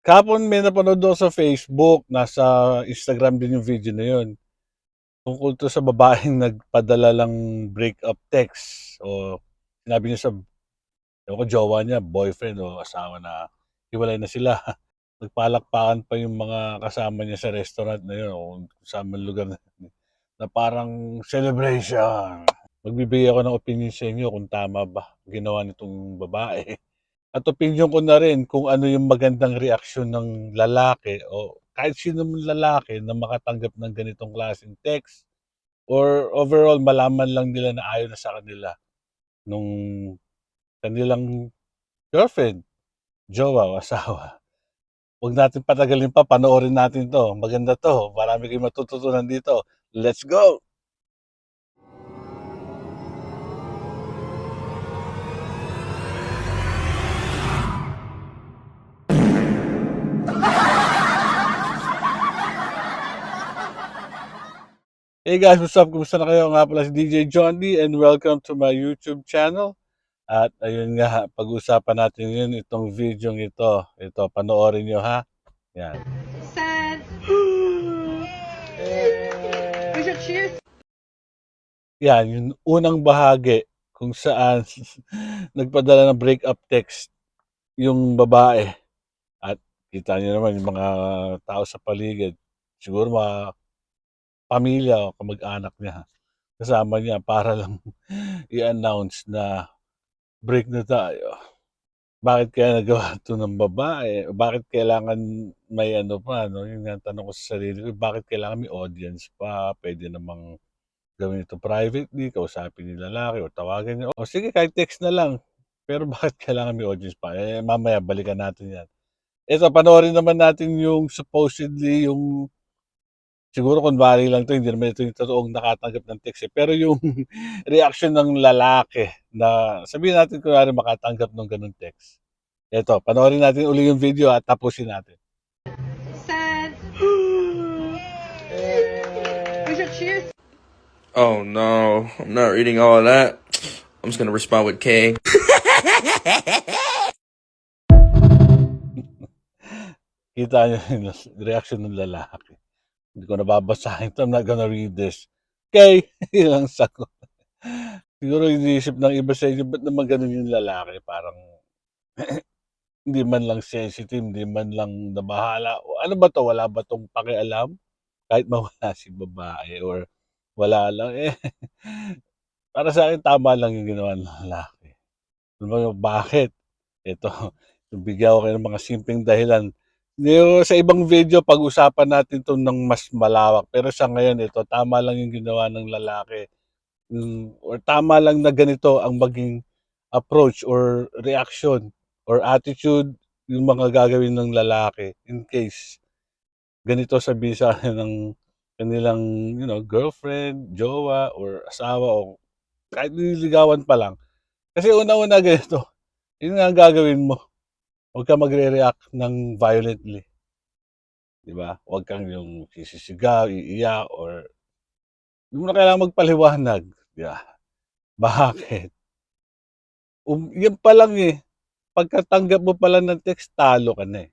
Kahapon may napanood ako sa Facebook, nasa Instagram din yung video na yun. Tungkol 'to sa babaeng nagpadala lang breakup text o sinabi niya sa ewan ko jowa niya, boyfriend o asawa na hiwalay na sila. Nagpalakpakan pa yung mga kasama niya sa restaurant na yun o kung saan man lugar na yun, na parang celebration. Magbibigay ako ng opinyon sa inyo kung tama ba ginawa nitong babae. At opinyon ko na rin kung ano yung magandang reaksyon ng lalaki o kahit sino man lalaki na makatanggap ng ganitong klaseng text or overall malaman lang nila na ayaw na sa kanila nung kanilang girlfriend, jowa o asawa. Huwag natin patagalin pa, panoorin natin 'to, maganda 'to, marami kayong matututunan dito. Let's go! Hey guys, what's up? Kumusta na kayo? Nga pala si DJ John D and welcome to my YouTube channel. At ayun nga, pag-usapan natin yun itong videong ito. Ito, panoorin nyo ha. Yan. Sad. We should cheers. Yan, yung unang bahagi kung saan nagpadala ng breakup text yung babae. At kita niyo naman yung mga tao sa paligid. Siguro mga pamilya o kamag-anak niya kasama niya para lang i-announce na break na tayo. Bakit kaya nagawa 'to ng babae? Bakit kailangan may ano pa 'no, yun nga ang tanong ko sa sarili ko, bakit kailangan may audience pa? Puwede namang gawin ito privately, kausapin yung lalaki o tawagan niya, o sige kahit text na lang. Pero bakit kailangan may audience pa? Eh, mamaya balikan natin 'yan. Eto panoorin naman natin yung supposedly yung siguro kunwari lang 'to, hindi naman ito yung totoong nakatanggap ng text, eh, pero yung reaksyon ng lalaki na sabihin natin kunwari makatanggap ng gano'ng text. Eto, panoorin natin uli yung video at tapusin natin. Sad. We should cheers. Oh no, I'm not reading all of that. I'm just gonna respond with K. Kita niyo yung reaksyon ng lalaki. Hindi ko na babasahin 'to, I'm not gonna read this. Okey, yun ang sagot. Siguro iniisip ng iba sa inyo, ba't naman gano'n yung lalaki, parang hindi man lang sensitive, hindi man lang nabahala o ano ba 'to, wala ba 'tong pakialam kahit mawala si babae or wala lang, eh, para sa'kin tama lang yung ginawa ng lalaki. Alam mo bakit? Ito, bigyan ko kayo ng mga simpleng dahilan. Yung sa ibang video pag-usapan natin 'to ng mas malawak, pero sa ngayon ito tama lang yung ginawa ng lalaki, or tama lang na ganito ang maging approach or reaction or attitude yung mga gagawin ng lalaki in case ganito sabihin sa kanya ng kanilang, girlfriend, jowa or asawa o kahit nililigawan pa lang. Kasi unang-una ganito, yun nga ang gagawin mo. Huwag kang magre-react ng violently, 'di ba? Huwag kang yung sisisigaw, iiyak or di mo na kailangang magpaliwanag, 'di ba? Bakit? Yun pa lang, eh, pagkatanggap mo pa lang ng text talo ka na, eh.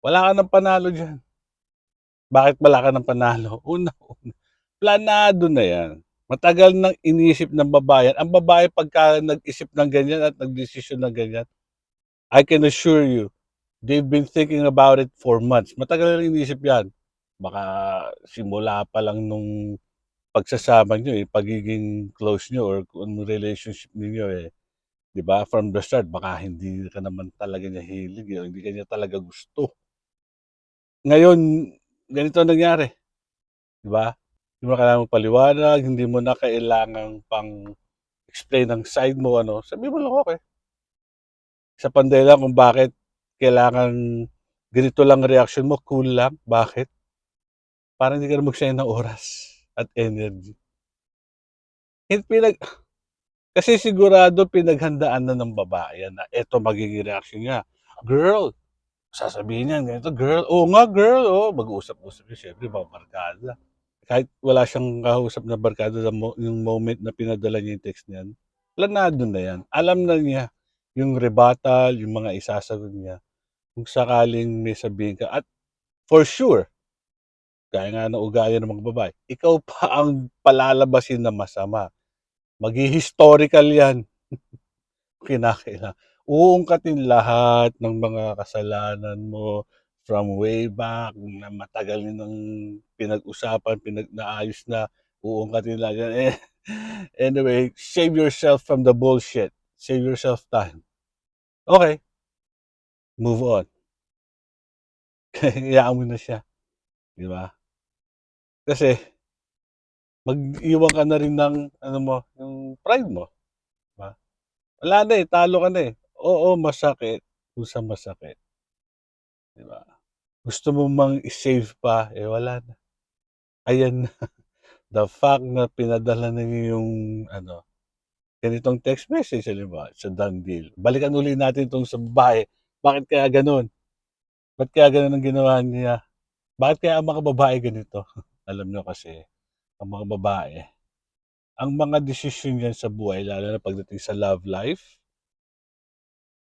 Wala ka ng panalo diyan. Bakit wala ka ng panalo? Unang-una, planado na 'yan. Matagal nang iniisip ng babae yan. Ang babae pagka nag-isip ng ganyan at nagdesisyon ng ganyan, I can assure you they've been thinking about it for months. Matagal na iniisip 'yan. Baka simula pa lang nung pagsasama niyo, eh, pagiging close niyo or kung anong relationship ninyo, eh, 'di ba, from the start baka hindi ka naman talaga niya hilig, eh, o hindi ka niya talaga gusto. Ngayon, ganito ang nangyari, 'di ba? Hindi mo na kailangang magpaliwanag, hindi mo na kailangang explain ang side mo ano, sabihin mo lang, "Okey." Isa pang dahilan kung bakit kailangan ganito lang reaksyon mo, cool lang, bakit? Para hindi ka na magsayang ng oras at energy. Pinag kasi sigurado pinaghandaan na ng babae yan na eto magiging reaksyon niya. "Girl," sasabihin niyan ganito, "Girl, oo nga girl, oo." Mag-uusap-usap yun siyempre mga barkada. Kahit wala siyang kausap na barkada yung moment na pinadala niya yung text niyan, planado na yan. Alam na niya yung rebuttal, yung mga isasagot niya. kung sakaling may sabihin ka at for sure, gaya nga ng ugali ng mga babae, ikaw pa ang palalabasin na masama. Maghi-historical 'yan, uungkatin lahat ng mga kasalanan mo from way back na matagal ng pinag-usapan, naayos na, uungkatin lahat 'yan. Anyway, save yourself from the bullshit. Save yourself time. Okay, move on. Hayaan mo na siya, 'di ba? Kasi mag-iwan ka na rin ng ano mo, yung pride mo, 'di ba? Wala na, talo ka na, Oo, masakit, kusang masakit, 'di ba? Gusto mo mang i-save pa, wala na. Ayan na, the fact na pinadala na niyo yung ano, ganitong text message halimbawa, it's a done deal. Balikan uli natin 'tong sa babae, bakit kaya gano'n? Ba't kaya gano'n ang ginawa niya? Bakit kaya ang mga babae ganito? Alam niyo kasi, ang mga babae, ang mga desisyon niyan sa buhay lalo na pagdating sa love life,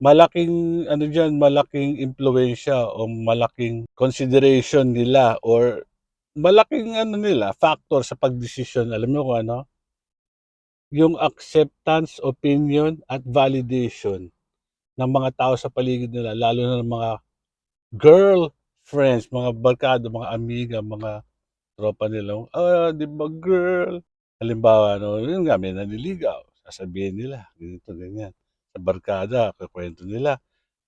malaking ano diyan, malaking impluwensiya o malaking consideration nila or malaking ano nila, factor sa pagdesisyon. Alam niyo kung ano? Yung acceptance, opinion at validation ng mga tao sa paligid nila lalo na ng mga girlfriends, mga barkada, mga amiga, mga tropa nila, "'Di ba girl?" Halimbawa 'no, yun nga may nanliligaw, sasabihin nila ganito, ganyan. Sa barkada kukuwento nila.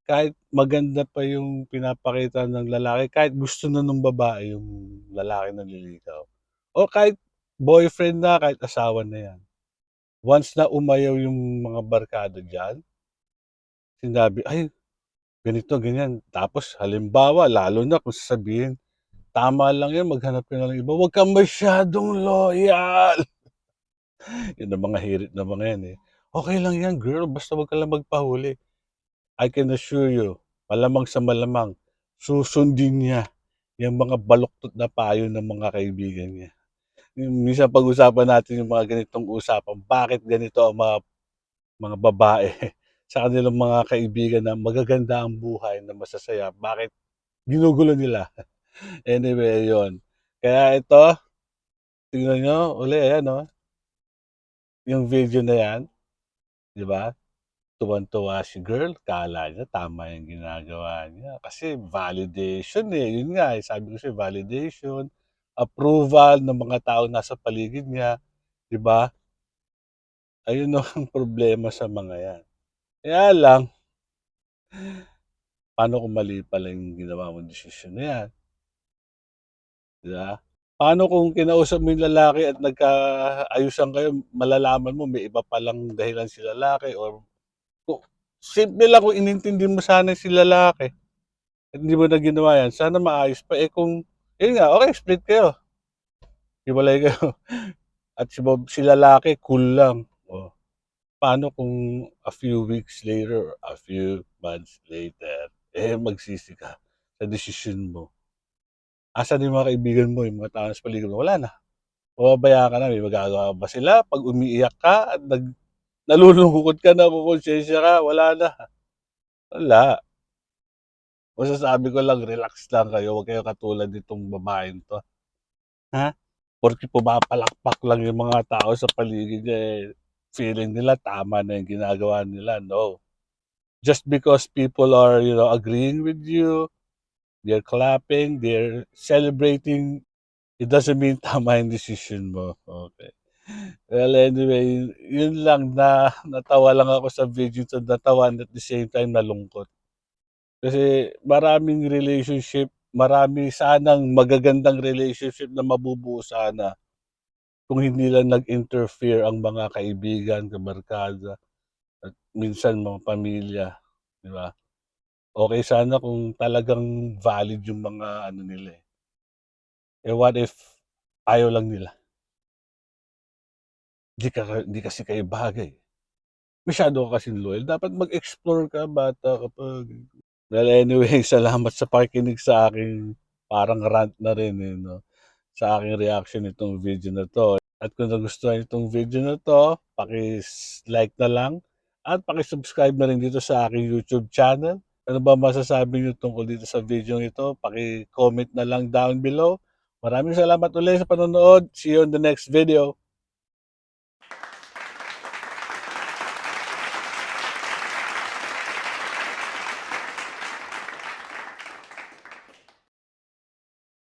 Kahit maganda pa yung pinapakita ng lalaki, kahit gusto na nung babae yung lalaking nanliligaw o kahit boyfriend na, kahit asawa na 'yan. Once na umayaw yung mga barkada diyan, sinabi, "Ay ganito, ganyan." Tapos halimbawa lalo na kung sasabihin, "Tama lang 'yan, maghanap ka na ng iba, 'wag kang masyadong loyal." Yun ang mga hirit ng mga 'yan, "Okey lang 'yan girl, basta 'wag ka lang magpahuli." I can assure you, malamang sa malamang, susundin niya yang mga baluktot na payo ng mga kaibigan niya. Minsan pag-usapan natin yung mga ganitong usapan, bakit ganito ang mga babae sa kanilang mga kaibigan na magaganda ang buhay, na masasaya, bakit ginugulo nila. Anyway, yun. Kaya ito, tingnan niyo uli, ayan, yung video na 'yan, 'di ba? Tuwang-tuwa si girl, akala niya tama yung ginagawa niya kasi validation, yun nga, sabi ko sa'yo validation, approval ng mga taong nasa paligid niya, 'di ba? Ayun ang problema sa mga 'yan. Kaya lang, paano kung mali pala yung ginawa mong desisyon na 'yan, 'di ba? Paano kung kinausap mo yung lalaki at nagkaayusan kayo, malalaman mo may iba palang dahilan si lalaki or kung simple lang kung inintindi mo sana si lalaki. At hindi mo na ginawa 'yan, sana maayos pa, kung yun nga, okey split kayo, hiwalay kayo at si lalaki cool lang, paano kung a few weeks later or a few months later, magsisi ka sa desisyon mo? Asan yung mga kaibigan mo, yung mga tao sa paligid mo? Wala na, pababayaan ka na, may magagawa ba sila 'pag umiiyak ka at nalulungkot ka, nakokonsensiya ka, wala na, wala. Masasabi ko lang relax lang kayo, 'wag kayong katulad nitong babaeng 'to, ha? Porke pumapalakpak lang yung mga tao sa paligid niya, feeling nila tama na yung ginagawa nila, no. Just because people are, agreeing with you, they're clapping, they're celebrating, it doesn't mean tama yung decision mo, okey. Well, anyway, yun lang, natawa lang ako sa video 'to, natawa and at the same time nalungkot. Kasi maraming relationship, marami sanang magagandang relationship na mabubuo sana kung hindi lang nag-interfere ang mga kaibigan, kabarkada at minsan mga pamilya, 'di ba? Okey sana kung talagang valid yung mga ano nila, what if ayaw lang nila? 'Di kasi kayo bagay, masyado ka kasing loyal, dapat mag-explore ka, bata ka pa. Well, anyway, salamat sa pakikinig sa aking parang rant na rin, 'no, sa aking reaction nitong video na 'to. At kung nagustuhan itong video na 'to, like na lang at paki-subscribe na rin dito sa aking YouTube channel Ano ba masasabi niyo tungkol dito sa video ito? Paki-comment na lang down below. Maraming salamat ulit sa panonood. See you on the next video.